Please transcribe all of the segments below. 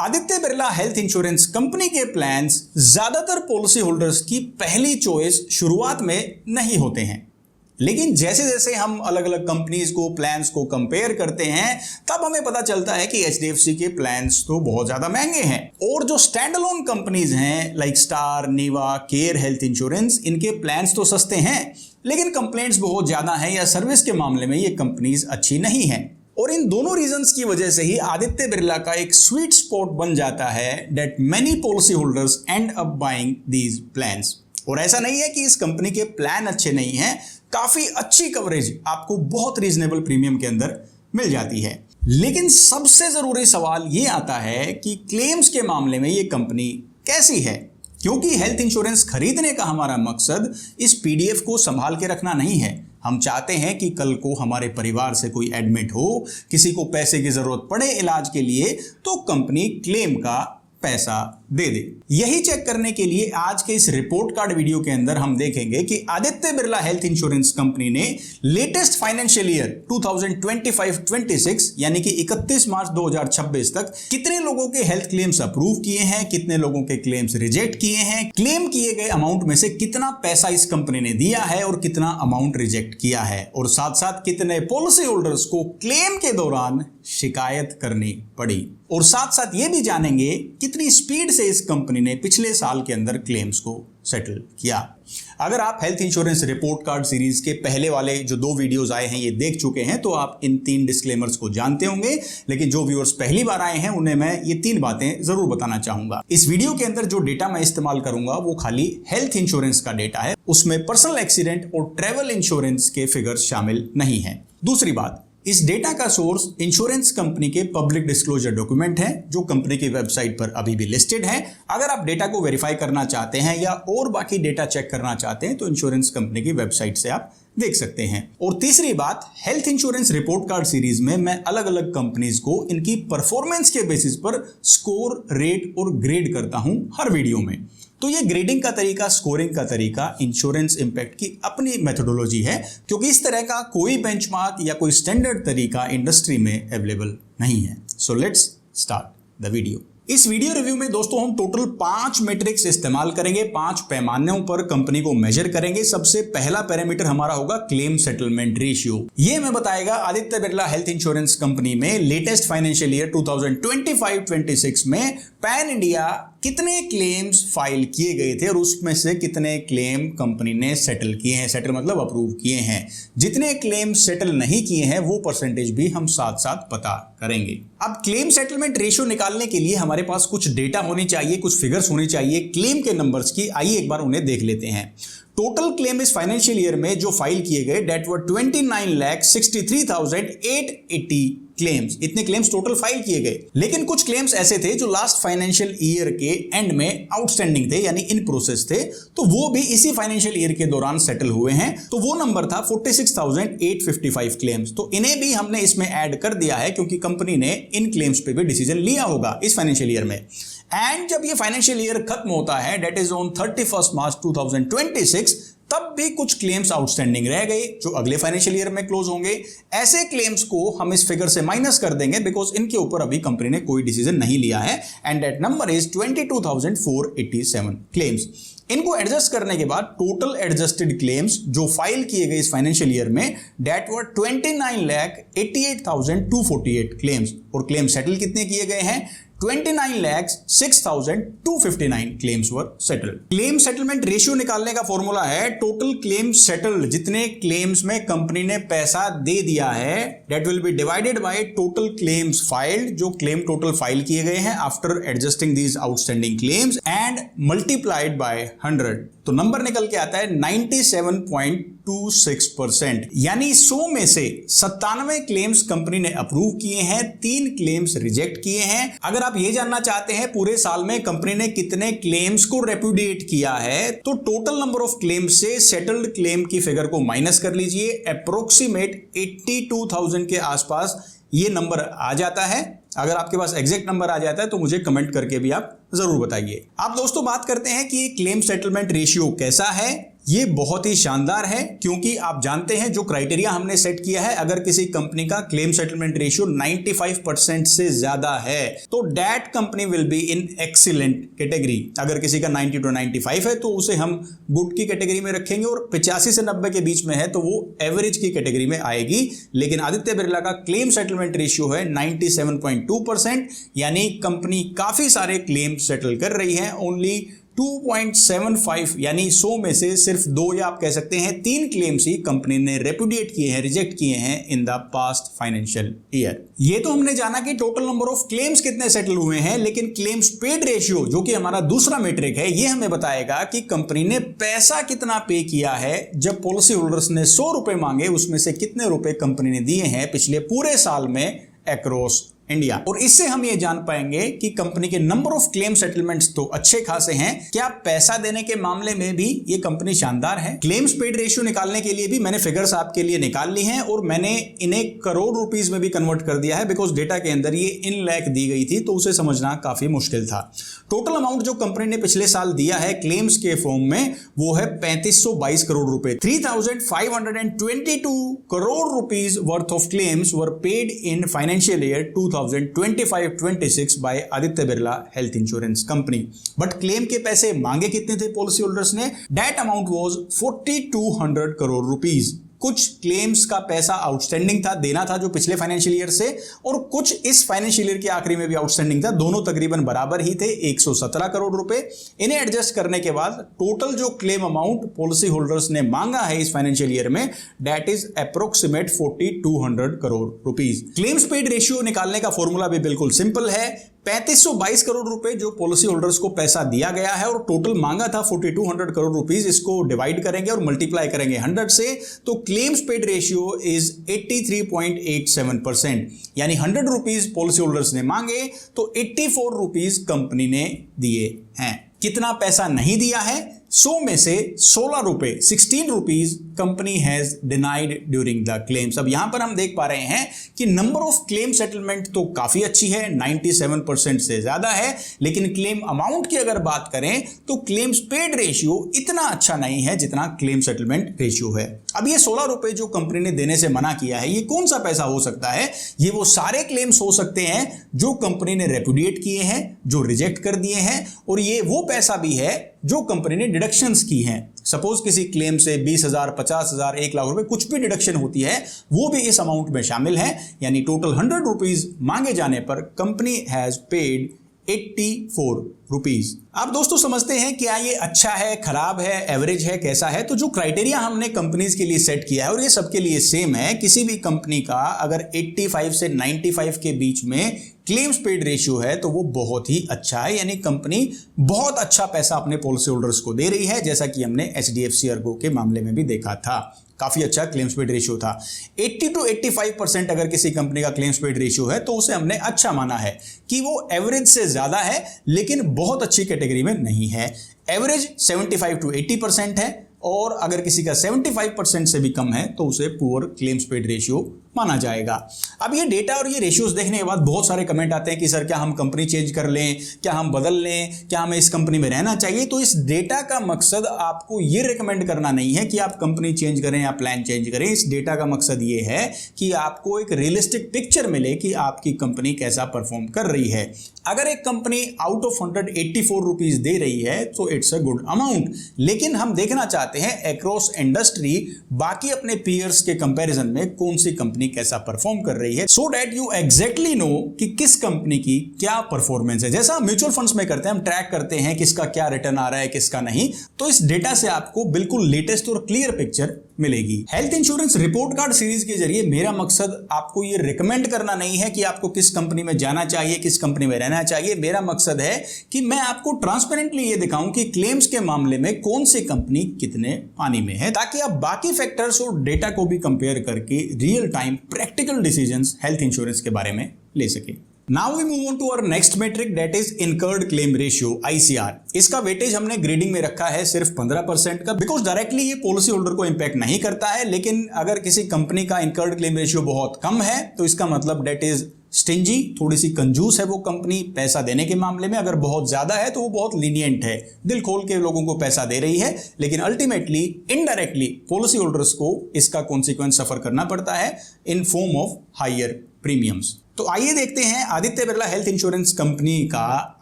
Aditya Birla health insurance company के plans ज्यादातर policy holders की पहली चॉइस शुरुआत में नहीं होते हैं, लेकिन जैसे जैसे हम अलग अलग कंपनीज को प्लान्स को कंपेयर करते हैं तब हमें पता चलता है कि एचडीएफसी के प्लान्स तो बहुत ज्यादा महंगे हैं और जो स्टैंड अलोन कंपनीज हैं like Star, Niva, care health insurance, इनके प्लान्स तो सस्ते हैं लेकिन कंप्लेंट्स बहुत ज्यादा हैं या सर्विस के मामले में ये कंपनीज अच्छी नहीं हैं। और इन दोनों रीजंस की वजह से ही आदित्य बिरला का एक स्वीट स्पॉट बन जाता है that many policy holders and up buying these plans. और ऐसा नहीं है कि इस कंपनी के प्लान अच्छे नहीं हैं, काफी अच्छी कवरेज आपको बहुत रीजनेबल प्रीमियम के अंदर मिल जाती है। लेकिन सबसे जरूरी सवाल ये आता है कि क्लेम्स के मामले में ये कंपनी कैसी है, क्योंकि हेल्थ इंश्योरेंस खरीदने का हमारा मकसद इस पीडीएफ को संभाल के रखना नहीं है। हम चाहते हैं कि कल को हमारे परिवार से कोई एडमिट हो, किसी को पैसे की जरूरत पड़े इलाज के लिए, तो कंपनी क्लेम का पैसा दे दे। यही चेक करने के लिए आज के इस रिपोर्ट कार्ड वीडियो के अंदर हम देखेंगे कि Aditya Birla health insurance company ने लेटेस्ट फाइनेंशियल ईयर 2025-26 यानी कि 31 मार्च 2026 तक कितने लोगों के हेल्थ क्लेम्स अप्रूव किए हैं, कितने लोगों के क्लेम्स रिजेक्ट किए हैं, क्लेम किए गए अमाउंट में से कितना पैसा इस कंपनी ने दिया है और कितना अमाउंट रिजेक्ट किया है, और साथ साथ कितने पॉलिसी होल्डर्स को क्लेम के दौरान शिकायत करनी पड़ी, और साथ साथ ये भी जानेंगे कितनी स्पीड से इस कंपनी ने पिछले साल के अंदर क्लेम्स को सेटल किया। अगर आप health insurance report card series के पहले वाले जो 2 वीडियोस आए हैं ये देख चुके हैं तो आप इन 3 डिस्क्लेमर्स को जानते होंगे, लेकिन जो व्यूअर्स पहली बार आए हैं उन्हें मैं ये 3 बातें जरूर बताना चाहूंगा। इस वीडियो के अंदर जो डेटा मैं इस्तेमाल करूंगा वो खाली हेल्थ इंश्योरेंस का डेटा है, उसमें पर्सनल एक्सीडेंट और ट्रेवल इंश्योरेंस के फिगर्स शामिल नहीं है। दूसरी बात, इस डेटा का सोर्स इंश्योरेंस कंपनी के पब्लिक डिस्क्लोजर डॉक्यूमेंट है जो कंपनी की वेबसाइट पर अभी भी लिस्टेड है। अगर आप डेटा को वेरीफाई करना चाहते हैं या और बाकी डेटा चेक करना चाहते हैं तो इंश्योरेंस कंपनी की वेबसाइट से आप देख सकते हैं। और तीसरी बात, health insurance report card series में मैं अलग अलग कंपनीज को इनकी परफॉर्मेंस के बेसिस पर स्कोर, रेट और ग्रेड करता हूं हर वीडियो में। तो ये ग्रेडिंग का तरीका, स्कोरिंग का तरीका इंश्योरेंस इंपैक्ट की अपनी मेथोडोलॉजी है, क्योंकि इस तरह का कोई बेंचमार्क या कोई स्टैंडर्ड तरीका इंडस्ट्री में अवेलेबल नहीं है। So let's start the video. इस वीडियो रिव्यू में दोस्तों हम टोटल 5 मैट्रिक्स इस्तेमाल करेंगे, 5 पैमानों पर कंपनी को मेजर करेंगे। सबसे पहला पैरामीटर हमारा होगा क्लेम सेटलमेंट रेशियो। ये हमें बताएगा Aditya Birla health insurance company में लेटेस्ट फाइनेंशियल ईयर 2025-26 में पैन इंडिया कितने क्लेम्स फाइल किए गए थे और उसमें से कितने क्लेम कंपनी ने सेटल किए हैं। सेटल मतलब अप्रूव किए हैं। जितने क्लेम सेटल नहीं किए हैं वो परसेंटेज भी हम साथ साथ पता करेंगे। अब क्लेम सेटलमेंट रेशियो निकालने के लिए हमारे पास कुछ डेटा होनी चाहिए, कुछ फिगर्स होनी चाहिए क्लेम के नंबर्स की। आइए एक बार उन्हें देख लेते हैं। टोटल क्लेम इस फाइनेंशियल ईयर में जो फाइल किए गए डेट वर 29,63,880 क्लेम्स। इतने क्लेम्स टोटल फाइल किए गए, लेकिन कुछ क्लेम्स ऐसे थे जो लास्ट फाइनेंशियल ईयर के एंड में आउटस्टैंडिंग थे यानी इन प्रोसेस थे, तो वो भी इसी फाइनेंशियल ईयर के दौरान सेटल हुए हैं। तो वो नंबर था 46,855 क्लेम्स। तो इन्हें भी हमने इसमें ऐड कर दिया है क्योंकि कंपनी ने इन क्लेम्स पे भी डिसीजन लिया होगा इस फाइनेंशियल ईयर में। एंड जब ये फाइनेंशियल ईयर खत्म होता है डेट इज ऑन 31 मार्च 2026, तब भी कुछ क्लेम्स आउटस्टैंडिंग रह गए जो अगले फाइनेंशियल ईयर में क्लोज होंगे। ऐसे क्लेम्स को हम इस फिगर से माइनस कर देंगे बिकॉज इनके ऊपर अभी कंपनी ने कोई डिसीजन नहीं लिया है and that number is 22,487 claims. इनको एडजस्ट करने के बाद टोटल एडजस्टेड क्लेम्स जो फाइल किए गए इस फाइनेंशियल ईयर में डेट वर 29,88,248 क्लेम्स, और क्लेम सेटल कितने किए गए हैं 29,06,259 क्लेम्स वर सेटल्ड। क्लेम सेटलमेंट रेशियो निकालने का फॉर्मूला है टोटल क्लेम सेटल्ड, जितने क्लेम्स में कंपनी ने पैसा दे दिया है that will be divided by total claims filed, जो क्लेम टोटल फाइल किए गए हैं after adjusting these outstanding claims, and multiplied by 100। तो नंबर निकल के आता है 97.26%, यानी 100 में से 97 क्लेम्स कंपनी ने अप्रूव किए हैं, 3 क्लेम्स रिजेक्ट किए हैं। अगर आप ये जानना चाहते हैं पूरे साल में कंपनी ने कितने क्लेम्स को रेपुडिएट किया है तो टोटल नंबर ऑफ क्लेम्स से सेटल्ड क्लेम की फिगर को माइनस कर लीजिए। अप्रोक्सीमेट 82,000 के आसपास ये नंबर आ जाता है। अगर आपके पास एग्जैक्ट नंबर आ जाता है तो मुझे कमेंट करके भी आप जरूर बताइए। आप दोस्तों बात करते हैं कि क्लेम सेटलमेंट रेशियो कैसा है। ये बहुत ही शानदार है क्योंकि आप जानते हैं जो क्राइटेरिया हमने सेट किया है, अगर किसी कंपनी का क्लेम सेटलमेंट रेशियो 95% से ज्यादा है तो that company will be in excellent category. अगर किसी का 90 to 95 है तो उसे हम गुड की कैटेगरी में रखेंगे और 85 से 90 के बीच में है तो वो एवरेज की कैटेगरी में आएगी। लेकिन आदित्य बिरला का क्लेम सेटलमेंट रेशियो है 97.2%, यानी कंपनी काफी सारे क्लेम सेटल कर रही है। ओनली 2.75 यानी 100 में से सिर्फ 2 या आप कह सकते हैं 3 क्लेम्स ही कंपनी ने रेपुडिएट किए हैं, रिजेक्ट किए हैं in the past financial year. ये तो हमने जाना कि टोटल नंबर ऑफ क्लेम्स कितने सेटल हुए हैं, लेकिन क्लेम्स पेड रेशियो जो कि हमारा दूसरा मेट्रिक है, ये हमें बताएगा कि कंपनी ने पैसा कितना पे किया है। जब पॉलिसी होल्डर्स ने 100 रुपए मांगे उसमें से कितने रुपए कंपनी ने दिए हैं पिछले पूरे साल में अक्रॉस इंडिया। और इससे हम ये जान पाएंगे कि कंपनी के नंबर ऑफ क्लेम सेटलमेंट्स तो अच्छे खासे हैं, क्या पैसा देने के मामले में भी ये कंपनी शानदार है। क्लेम्स पेड रेशियो निकालने के लिए भी मैंने फिगर्स आपके लिए निकाल ली हैं और मैंने इन्हें करोड़ रुपीस में भी कन्वर्ट कर दिया है, बिकॉज डेटा के अंदर ये इन लाख दी गई थी तो उसे समझना काफी मुश्किल था। टोटल अमाउंट जो कंपनी ने पिछले साल दिया है क्लेम्स के फॉर्म में वो है 3522 करोड़ रुपए। 3522 crore rupees worth of claims were paid in financial year 2025-26 by Aditya Birla health insurance company. But claim के पैसे मांगे कितने थे पॉलिसी होल्डर्स ने? That amount was 4200 crore rupees. कुछ क्लेम्स का पैसा आउटस्टैंडिंग था, देना था जो पिछले फाइनेंशियल ईयर से, और कुछ इस फाइनेंशियल ईयर के आखिरी में भी आउटस्टैंडिंग था। दोनों तकरीबन बराबर ही थे, 117 करोड़ रुपए। इन्हें एडजस्ट करने के बाद टोटल जो क्लेम अमाउंट पॉलिसी होल्डर्स ने मांगा है इस फाइनेंशियल ईयर में, that is approximate 4200 crore rupees. Claims paid ratio निकालने का फॉर्मूला भी बिल्कुल सिंपल है। 3522 करोड़ रुपए जो पॉलिसी होल्डर्स को पैसा दिया गया है और टोटल मांगा था 4200 करोड़ रुपीस, इसको डिवाइड करेंगे और मल्टीप्लाई करेंगे 100 से, तो क्लेम्स पेड रेशियो इज 83.87%। यानी 100 रुपीस पॉलिसी होल्डर्स ने मांगे तो 84 रुपीस कंपनी ने दिए हैं। कितना पैसा नहीं दिया है? 100 में से 16 रुपए 16 rupees company has denied during the claims. अब यहां पर हम देख पा रहे हैं कि नंबर ऑफ क्लेम सेटलमेंट तो काफी अच्छी है, 97% से ज्यादा है, लेकिन क्लेम अमाउंट की अगर बात करें तो क्लेम्स पेड रेशियो इतना अच्छा नहीं है जितना क्लेम सेटलमेंट रेशियो है। अब ये 16 रुपए जो कंपनी ने देने से मना किया है, ये कौन सा पैसा हो सकता है? ये वो सारे क्लेम्स हो सकते हैं जो कंपनी ने रेपुडिएट किए हैं, जो रिजेक्ट कर दिए हैं, और ये वो पैसा भी है जो कंपनी ने डिडक्शंस की हैं। सपोज किसी क्लेम से 20,000, 50,000, 1 लाख रुपए कुछ भी डिडक्शन होती है, वो भी इस अमाउंट में शामिल है। यानी टोटल 100 रुपीज मांगे जाने पर कंपनी हैज पेड 84 रुपीज। आप दोस्तों समझते हैं क्या ये अच्छा है, खराब है, एवरेज है, कैसा है? तो जो क्राइटेरिया हमने कंपनीज के लिए सेट किया है और ये सबके लिए सेम है, किसी भी कंपनी का अगर 85 से 95 के बीच में क्लेम्स पेड रेशियो है तो वो बहुत ही अच्छा है, यानी कंपनी बहुत अच्छा पैसा अपने पॉलिसी होल्डर्स को दे रही है, जैसा कि हमने HDFC अर्गो के मामले में भी देखा था। काफी अच्छा क्लेम्स पेड रेशियो था। 80 to 85% अगर किसी कंपनी का क्लेम्स पेड रेशियो है तो उसे हमने अच्छा माना है कि वो एवरेज से ज्यादा है लेकिन बहुत अच्छी कैटेगरी में नहीं है। एवरेज 75 to 80% है, और अगर किसी का 75% से भी कम है तो उसे पुअर क्लेम्स पेड रेशियो माना जाएगा। अब ये डेटा और ये रेशियोज देखने के बाद बहुत सारे कमेंट आते हैं कि सर क्या हम कंपनी चेंज कर लें, क्या हम बदल लें, क्या हमें इस कंपनी में रहना चाहिए? तो इस डेटा का मकसद आपको ये रिकमेंड करना नहीं है कि आप कंपनी चेंज करें या प्लान चेंज करें। इस डेटा का मकसद ये है कि आपको एक रियलिस्टिक पिक्चर मिले कि आपकी कंपनी कैसा परफॉर्म कर रही है। अगर एक कंपनी आउट ऑफ 184 रुपीज दे रही है तो इट्स अ गुड अमाउंट, लेकिन हम देखना चाहते हैं अक्रॉस इंडस्ट्री बाकी अपने पीयर्स के कंपैरिजन में कौन सी कंपनी कैसा परफॉर्म कर रही है, so that you exactly know कि किस कंपनी की क्या परफॉर्मेंस है। जैसा म्यूचुअल फंड्स में करते हैं, हम ट्रैक करते हैं किसका क्या रिटर्न आ रहा है, किसका नहीं, तो इस डेटा से आपको बिल्कुल लेटेस्ट और क्लियर पिक्चर मिलेगी। Health insurance report card series के जरिए मेरा मकसद आपको ये रिकमेंड करना नहीं है कि आपको किस कंपनी में जाना चाहिए, किस कंपनी में रहना चाहिए। मेरा मकसद है कि मैं आपको ट्रांसपेरेंटली ये दिखाऊं कि क्लेम्स के मामले में कौन सी कंपनी कितने पानी में है, ताकि आप बाकी फैक्टर्स और डेटा को भी कंपेयर करके real time practical decisions health insurance के बारे में ले सके। Now we move on to our next metric, that is incurred claim ratio ICR। इसका वेटेज हमने ग्रेडिंग में रखा है सिर्फ 15% का, बिकॉज डायरेक्टली ये पॉलिसी होल्डर को इंपैक्ट नहीं करता है। लेकिन अगर किसी कंपनी का incurred claim ratio बहुत कम है तो इसका मतलब that is स्टिंजी, थोड़ी सी कंजूस है वो कंपनी पैसा देने के मामले में। अगर बहुत ज्यादा है तो वो बहुत लीनियंट है, दिल खोल के लोगों को पैसा दे रही है, लेकिन अल्टीमेटली इनडायरेक्टली पॉलिसी होल्डर्स को इसका कॉन्सिक्वेंस सफर करना पड़ता है in form of higher premiums. तो आइए देखते हैं Aditya Birla health insurance company का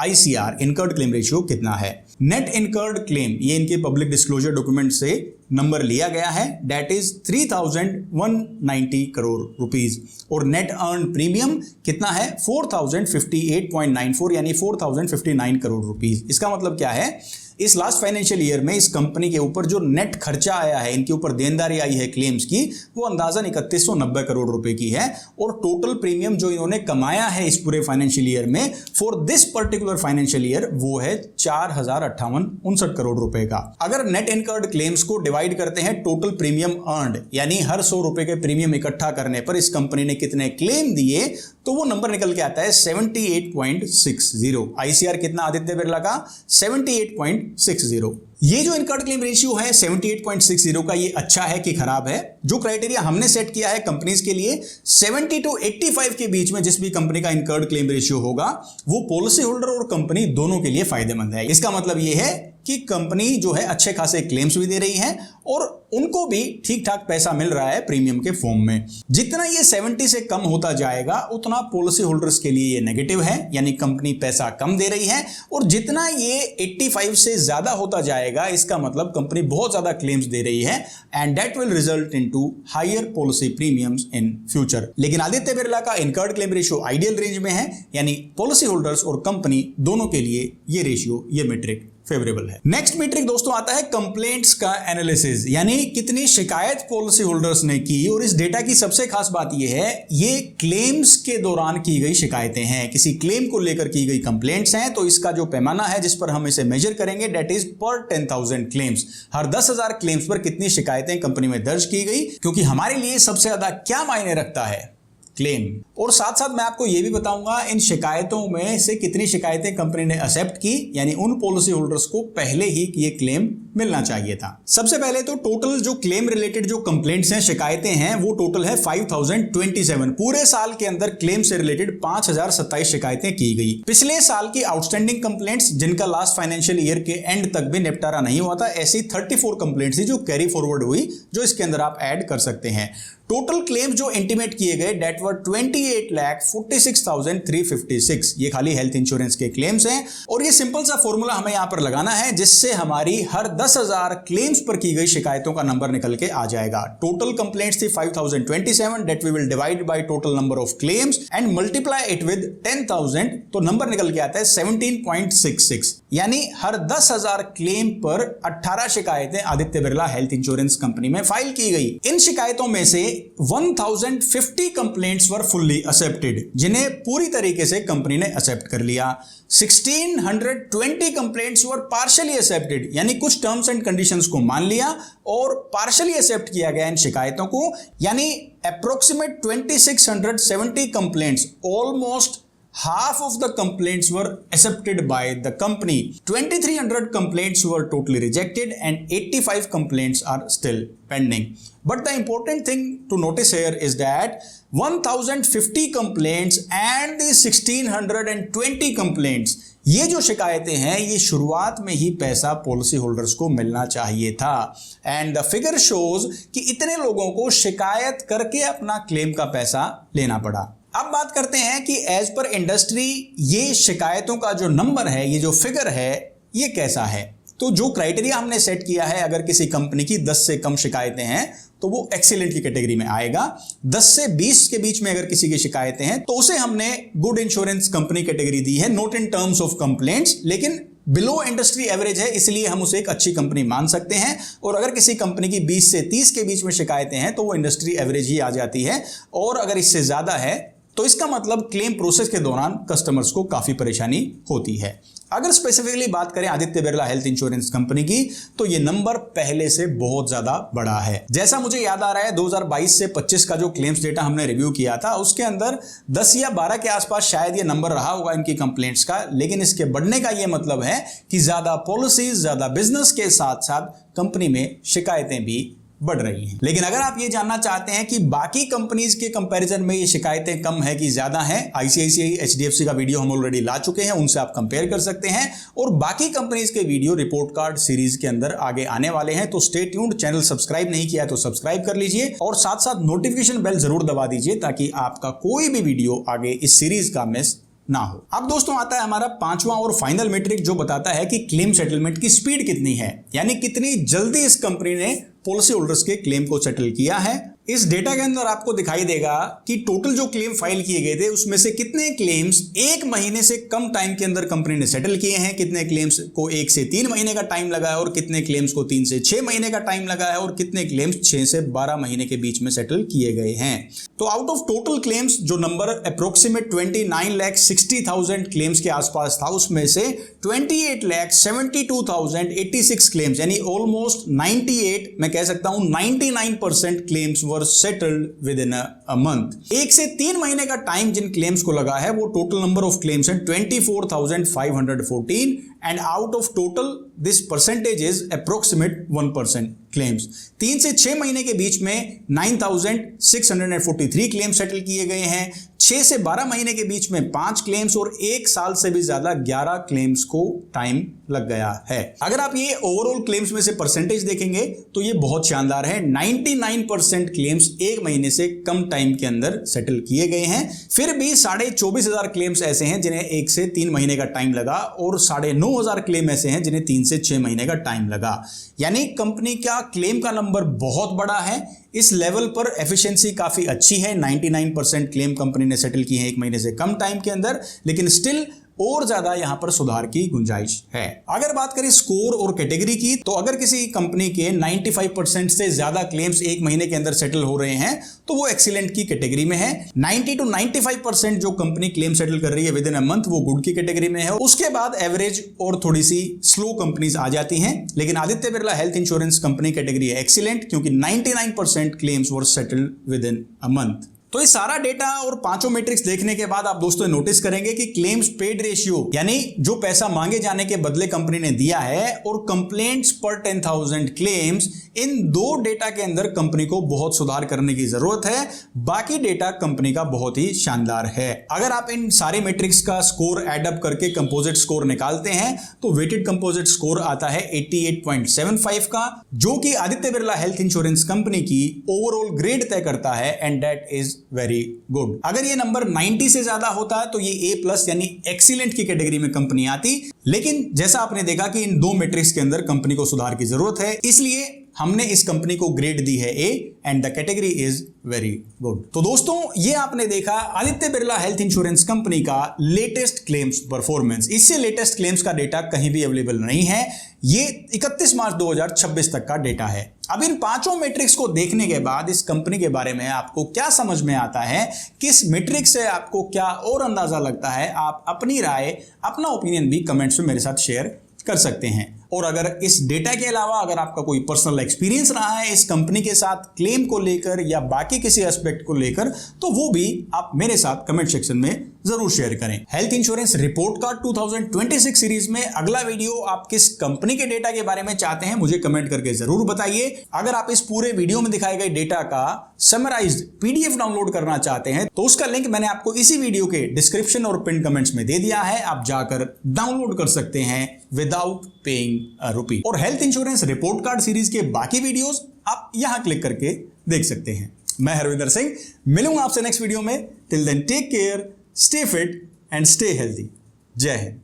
ICR इनकर्ड क्लेम रेशियो कितना है। नेट इनकर्ड क्लेम, ये इनके पब्लिक डिस्क्लोजर डॉक्यूमेंट से नंबर लिया गया है, दैट इज 3190 करोड़ रुपीस। और नेट अर्न प्रीमियम कितना है, 4058.94 यानी 4059 करोड़ रुपीस। इसका मतलब क्या है, इस लास्ट फाइनेंशियल ईयर में इस कंपनी के ऊपर जो नेट खर्चा आया है, इनके ऊपर देनदारी आई है क्लेम्स की, वो अंदाजन 3190 करोड़ रुपए की है। और टोटल प्रीमियम जो इन्होंने कमाया है इस पूरे फाइनेंशियल ईयर में for this particular financial year, वो है 4058.59 करोड़ रुपए का। अगर नेट इनकर्ड क्लेम्स को डिवाइड करते हैं टोटल प्रीमियम अर्न्ड, यानी हर 100 रुपए के प्रीमियम इकट्ठा करने पर इस कंपनी ने कितने क्लेम दिए, तो वो नंबर निकल के आता है 78.60। ICR कितना आदित्य बिरला का, 78.60। ये जो इनकर्ड क्लेम रेशियो है 78.60 का, ये अच्छा है कि खराब है? जो क्राइटेरिया हमने सेट किया है कंपनीज के लिए, 70 to 85 के बीच में जिस भी कंपनी का इनकर्ड क्लेम रेशियो होगा, वो पॉलिसी होल्डर और कंपनी दोनों के लिए फायदेमंद है। इसका मतलब ये है कि कंपनी जो है अच्छे खासे क्लेम्स भी दे रही है और उनको भी ठीक ठाक पैसा मिल रहा है प्रीमियम के फॉर्म में। जितना ये 70 से कम होता जाएगा उतना पॉलिसी होल्डर्स के लिए ये नेगेटिव है, यानी कंपनी पैसा कम दे रही है। और जितना ये 85 से ज्यादा होता जाएगा, इसका मतलब कंपनी बहुत ज्यादा क्लेम्स दे रही है, and that will result into higher policy premiums in future. लेकिन आदित्य बिरला का incurred claim ratio ideal range में है, यानी पॉलिसी होल्डर्स और कंपनी दोनों के लिए ये रेशियो, ये मेट्रिक फेवरेबल है। नेक्स्ट मीट्रिक दोस्तों आता है कंप्लेंट्स का एनालिसिस, यानी कितनी शिकायत पॉलिसी होल्डर्स ने की। और इस डेटा की सबसे खास बात यह है, ये क्लेम्स के दौरान की गई शिकायतें हैं, किसी क्लेम को लेकर की गई कंप्लेंट्स हैं। तो इसका जो पैमाना है जिस पर हम इसे मेजर करेंगे, दैट इज पर 10,000 क्लेम्स। हर 10,000 क्लेम्स पर कितनी शिकायतें कंपनी में दर्ज की गई, क्योंकि हमारे लिए सबसे ज्यादा क्या मायने रखता है, क्लेम। और साथ साथ मैं आपको यह भी बताऊंगा इन शिकायतों में से कितनी शिकायतें कंपनी ने एक्सेप्ट की, यानी उन पॉलिसी होल्डर्स को पहले ही ये क्लेम मिलना चाहिए था। सबसे पहले तो टोटल जो क्लेम रिलेटेड जो कंप्लेंट्स हैं, शिकायतें हैं, वो टोटल है 5027। पूरे साल के अंदर क्लेम से रिलेटेड 5027 शिकायतें की गई। पिछले साल की आउटस्टैंडिंग कंप्लेंट्स जिनका लास्ट फाइनेंशियल ईयर के एंड तक भी निपटारा नहीं हुआ था, ऐसी 34 कंप्लेंट्स थी जो कैरी फॉरवर्ड हुई, जो इसके अंदर आप ऐड कर सकते हैं। टोटल क्लेम्स जो इंटीमेट किए गए दैट वर 28,46,356। ये खाली हेल्थ इंश्योरेंस के क्लेम्स हैं। और ये सिंपल सा फॉर्मूला हमें यहां पर लगाना है, जिससे हमारी हर 10,000 क्लेम्स पर की गई शिकायतों का नंबर निकल के आ जाएगा। टोटल कंप्लेंट्स थी 5027, that we will divide by total number of claims and multiply it with 10,000, तो नंबर निकल के आता है 17.66। यानी हर 10,000 क्लेम पर 18 शिकायतें Aditya Birla health insurance company में फाइल की गई। इन शिकायतों में से 1050 कंप्लेंट्स वर फुल्ली एक्सेप्टेड, जिन्हें पूरी तरीके से कंपनी ने एक्सेप्ट कर लिया। 1620 कंप्लेंट्स वर पार्शियली एक्सेप्टेड, यानी कुछ टर्म्स एंड कंडीशंस को मान लिया और पार्शियली एक्सेप्ट किया गया इन शिकायतों को, यानी approximate 2670 complaints, almost half of the complaints were accepted by the company. 2300 complaints were totally rejected and 85 complaints are still pending. But the important thing to notice here is that 1050 complaints and the 1620 complaints, ये जो शिकायतें हैं, ये शुरुआत में ही पैसा policy holders को मिलना चाहिए था। एंड द फिगर शोज कि इतने लोगों को शिकायत करके अपना क्लेम का पैसा लेना पड़ा। अब बात करते हैं कि एज पर इंडस्ट्री ये शिकायतों का जो नंबर है, ये जो फिगर है, ये कैसा है। तो जो क्राइटेरिया हमने सेट किया है, अगर किसी कंपनी की 10 से कम शिकायतें हैं तो वो एक्सीलेंट की कैटेगरी में आएगा। 10 से 20 के बीच में अगर किसी की शिकायतें हैं तो उसे हमने गुड इंश्योरेंस कंपनी कैटेगरी दी है, not in terms of complaints, लेकिन बिलो इंडस्ट्री एवरेज है, इसलिए हम उसे एक अच्छी कंपनी मान सकते हैं। और अगर किसी कंपनी की 20 से 30 के बीच में शिकायतें हैं तो वो इंडस्ट्री एवरेज ही आ जाती है। और अगर इससे ज्यादा है तो इसका मतलब क्लेम प्रोसेस के दौरान कस्टमर्स को काफी परेशानी होती है। अगर स्पेसिफिकली बात करें Aditya Birla health insurance company की, तो ये नंबर पहले से बहुत ज्यादा बड़ा है। जैसा मुझे याद आ रहा है, 2022 से 25 का जो क्लेम्स डेटा हमने रिव्यू किया था, उसके अंदर 10 या 12 के आसपास शायद ये नंबर रहा होगा इनकी कंप्लेंट्स का। लेकिन इसके बढ़ने का ये मतलब है कि ज्यादा पॉलिसीज, ज्यादा बिजनेस के साथ साथ कंपनी में शिकायतें भी बढ़ रही हैं। लेकिन अगर आप ये जानना चाहते हैं कि बाकी कंपनीज के कंपैरिजन में ये शिकायतें कम है कि ज्यादा हैं, आईसीआईसीआई, एचडीएफसी का वीडियो हम ऑलरेडी ला चुके हैं, उनसे आप कंपेयर कर सकते हैं और बाकी कंपनीज के वीडियो रिपोर्ट कार्ड सीरीज के अंदर आगे आने वाले हैं। तो स्टे ट्यून्ड, चैनल सब्सक्राइब नहीं किया है तो सब्सक्राइब कर लीजिए और साथ साथ नोटिफिकेशन बेल जरूर दबा दीजिए ताकि आपका कोई भी वीडियो आगे इस सीरीज का मिस ना हो। अब दोस्तों आता है हमारा पांचवा और फाइनल मैट्रिक जो बताता है कि क्लेम सेटलमेंट की स्पीड कितनी है, यानी कितनी जल्दी इस कंपनी ने पॉलिसी होल्डर्स के क्लेम को सेटल किया है। इस डेटा के अंदर आपको दिखाई देगा कि टोटल जो क्लेम फाइल किए गए थे उसमें से कितने क्लेम्स 1 महीने से कम टाइम के अंदर कंपनी ने सेटल किए हैं, कितने क्लेम्स को 1 से 3 महीने का टाइम लगा है और कितने क्लेम्स को 3 से 6 महीने का टाइम लगा है और कितने क्लेम्स 6 से 12 महीने के बीच में सेटल किए गए हैं। तो आउट ऑफ टोटल क्लेम्स जो नंबर अप्रोक्सीमेट 29,60,000 क्लेम्स के आसपास था, उसमें से 28,72,086 क्लेम्स यानी ऑलमोस्ट 98, मैं कह सकता हूं 99% claims were settled with in a month. 1 से 3 महीने का टाइम जिन क्लेम्स को लगा है वो टोटल नंबर ऑफ क्लेम्स है 24,514 and out of total this percentage is approximate 1% claims. 3 से 6 महीने के बीच में 9,643 क्लेम सेटल किए गए हैं, 6 से 12 महीने के बीच में 5 क्लेम्स और 1 साल से भी ज्यादा 11 क्लेम्स को टाइम लग गया है। अगर आप ये ओवरऑल क्लेम्स में से परसेंटेज देखेंगे तो ये बहुत शानदार है। 99% क्लेम्स 1 महीने से कम टाइम के अंदर सेटल किए गए हैं। फिर भी 24,500 क्लेम्स ऐसे हैं जिन्हें 1 से 3 महीने का टाइम लगा और 9,500 क्लेम ऐसे हैं जिन्हें 3 से 6 महीने का टाइम लगा। यानी कंपनी का क्लेम का नंबर बहुत बड़ा है। इस लेवल पर एफिशिएंसी काफी अच्छी है। 99% क्लेम कंपनी ने सेटल की है 1 महीने से कम टाइम के अंदर, लेकिन स्टिल और ज्यादा यहां पर सुधार की गुंजाइश है। अगर बात करें स्कोर और कैटेगरी की, तो अगर किसी कंपनी के 95% से ज्यादा क्लेम्स 1 महीने के अंदर सेटल हो रहे हैं तो वो एक्सीलेंट की कैटेगरी में है। 90 to 95% जो कंपनी क्लेम सेटल कर रही है विद इन अ मंथ वो गुड की कैटेगरी में है। उसके बाद एवरेज और थोड़ी सी स्लो कंपनीज आ जाती हैं, लेकिन Aditya Birla health insurance company category है एक्सीलेंट क्योंकि 99% claims were settled with in a month. तो ये सारा डेटा और पांचों मैट्रिक्स देखने के बाद आप दोस्तों नोटिस करेंगे कि क्लेम्स पेड रेशियो यानी जो पैसा मांगे जाने के बदले कंपनी ने दिया है और कंप्लेंट्स पर 10,000 क्लेम्स, इन दो डेटा के अंदर कंपनी को बहुत सुधार करने की जरूरत है। बाकी डेटा कंपनी का बहुत ही शानदार है। अगर आप इन सारे मैट्रिक्स का स्कोर एडअप करके कंपोजिट स्कोर निकालते हैं तो वेटेड कंपोजिट स्कोर आता है 88.75 का, जो कि Aditya Birla health insurance company की ओवरऑल ग्रेड तय करता है and that is very good. अगर ये नंबर 90 से ज्यादा होता तो ये A+ यानी एक्सीलेंट की कैटेगरी में कंपनी आती, लेकिन जैसा आपने देखा कि इन दो मैट्रिक्स के अंदर कंपनी को सुधार की जरूरत है, इसलिए हमने इस कंपनी को ग्रेड दी है A and the category is very good. तो दोस्तों ये आपने देखा Aditya Birla health insurance company का लेटेस्ट क्लेम्स परफॉर्मेंस। इससे लेटेस्ट क्लेम्स का डेटा कहीं भी अवेलेबल नहीं है। ये 31 मार्च 2026 तक का डेटा है। अब इन पांचों मैट्रिक्स को देखने के बाद इस कंपनी के बारे में आपको क्या समझ में आता है, किस मैट्रिक्स से आपको क्या और अंदाजा लगता है, आप अपनी राय, अपना ओपिनियन भी कमेंट्स में मेरे साथ शेयर कर सकते हैं। और अगर इस डेटा के अलावा अगर आपका कोई पर्सनल एक्सपीरियंस रहा है इस कंपनी के साथ क्लेम को लेकर या बाकी किसी एस्पेक्ट को लेकर, तो वो भी आप मेरे साथ कमेंट सेक्शन में जरूर शेयर करें। Health insurance report card 2026 series में अगला वीडियो आप किस कंपनी के डेटा के बारे में चाहते हैं मुझे कमेंट करके जरूर बताइए। अगर आप इस पूरे वीडियो में दिखाए गए डेटा का समराइज्ड PDF डाउनलोड करना चाहते हैं तो उसका लिंक मैंने आपको इसी वीडियो के डिस्क्रिप्शन और पिन कमेंट्स में दे दिया है। आप जाकर डाउनलोड कर सकते हैं विदाउट पेइंग अ रुपी। और health insurance report card series के बाकी वीडियोस आप यहां क्लिक करके देख सकते हैं। मैं हरविंदर सिंह मिलूंगा आपसे नेक्स्ट वीडियो में। Till then take care, stay fit and stay healthy. जय हिंद।